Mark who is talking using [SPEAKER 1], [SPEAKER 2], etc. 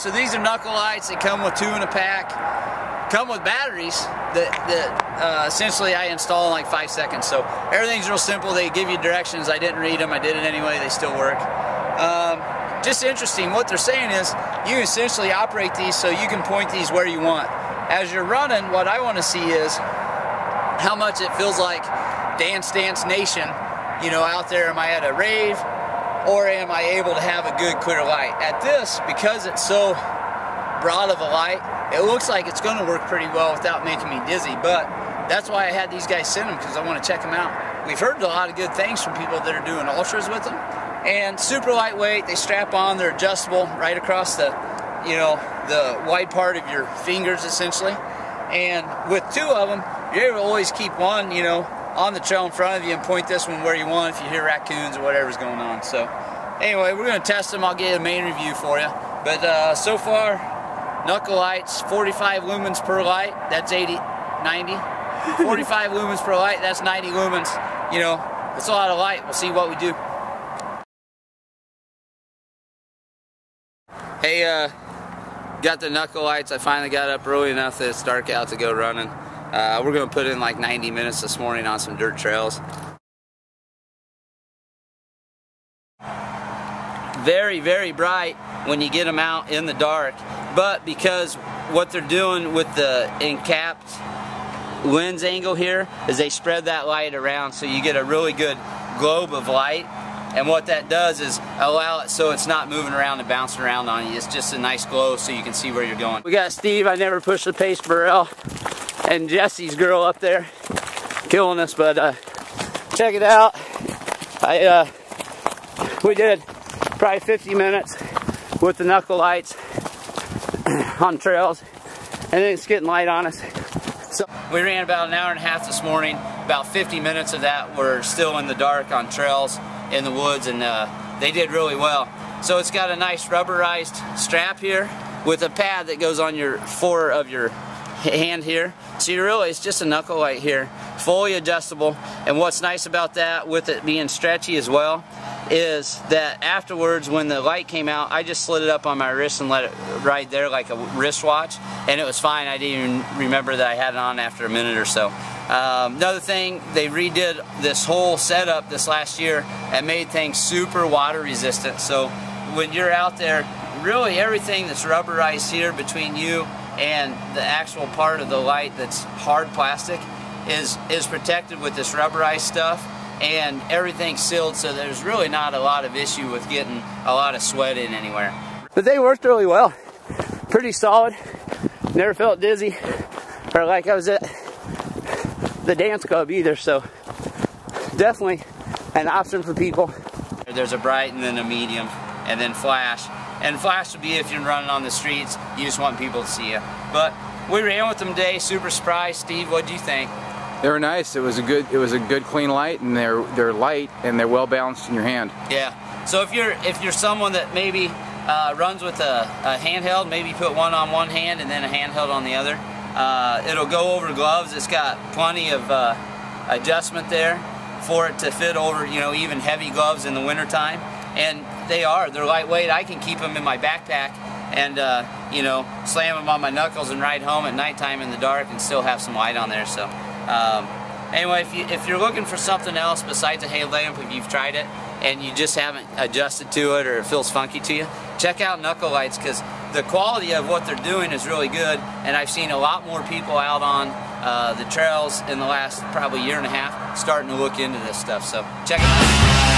[SPEAKER 1] so these are Knuckle Lights. They come with 2 in a pack. Come with batteries that essentially I install in like 5 seconds. So everything's real simple. They give you directions. I didn't read them. I did it anyway. They still work. Just interesting. What they're saying is you essentially operate these so you can point these where you want. As you're running, what I want to see is how much it feels like Dance Dance Nation, you know, out there. Am I at a rave, or am I able to have a good clear light? At this, because it's so broad of a light, it looks like it's going to work pretty well without making me dizzy, but that's why I had these guys send them, because I want to check them out. We've heard a lot of good things from people that are doing ultras with them, and super lightweight. They strap on, they're adjustable right across the, you know, the wide part of your fingers essentially, and with 2 of them, you're able to always keep one, you know, on the trail in front of you and point this one where you want if you hear raccoons or whatever's going on. So anyway, we're going to test them. I'll get a main review for you, but so far, Knuckle Lights, 45 lumens per light, that's 90. 45 lumens per light, that's 90 lumens. You know, it's a lot of light. We'll see what we do. Hey, got the Knuckle Lights. I finally got up early enough that it's dark out to go running. We're going to put in like 90 minutes this morning on some dirt trails. Very, very bright when you get them out in the dark, but because what they're doing with the encapped lens angle here is they spread that light around so you get a really good globe of light, and what that does is allow it so it's not moving around and bouncing around on you. It's just a nice glow so you can see where you're going. We got Steve, I never pushed the pace barrel, and Jesse's girl up there killing us, but check it out. We did probably 50 minutes with the Knuckle Lights on trails, and then it's getting light on us. So we ran about an hour and a half this morning. About 50 minutes of that were still in the dark on trails in the woods, and they did really well. So it's got a nice rubberized strap here with a pad that goes on your fore of your hand here. So you really, it's just a Knuckle Light here, fully adjustable. And what's nice about that, with it being stretchy as well, is that afterwards when the light came out, I just slid it up on my wrist and let it ride there like a wristwatch, and it was fine. I didn't even remember that I had it on after a minute or so. Another thing, they redid this whole setup this last year and made things super water resistant. So when you're out there, really everything that's rubberized here between you and the actual part of the light that's hard plastic is protected with this rubberized stuff, and everything's sealed, so there's really not a lot of issue with getting a lot of sweat in anywhere. But they worked really well. Pretty solid. Never felt dizzy or like I was at the dance club either, so definitely an option for people. There's a bright and then a medium and then flash. And flash would be if you're running on the streets, you just want people to see you. But we ran with them today, super surprised. Steve, what do you think?
[SPEAKER 2] They were nice. It was a good clean light, and they're light and they're well balanced in your hand.
[SPEAKER 1] Yeah. So if you're someone that maybe runs with a handheld, maybe put one on one hand and then a handheld on the other. It'll go over gloves. It's got plenty of adjustment there for it to fit over, you know, even heavy gloves in the wintertime. And they're lightweight. I can keep them in my backpack and you know, slam them on my knuckles and ride home at nighttime in the dark and still have some light on there. So anyway, if you're looking for something else besides a hay lamp, if you've tried it and you just haven't adjusted to it or it feels funky to you, check out Knuckle Lights, because the quality of what they're doing is really good, and I've seen a lot more people out on the trails in the last probably year and a half starting to look into this stuff. So check it out.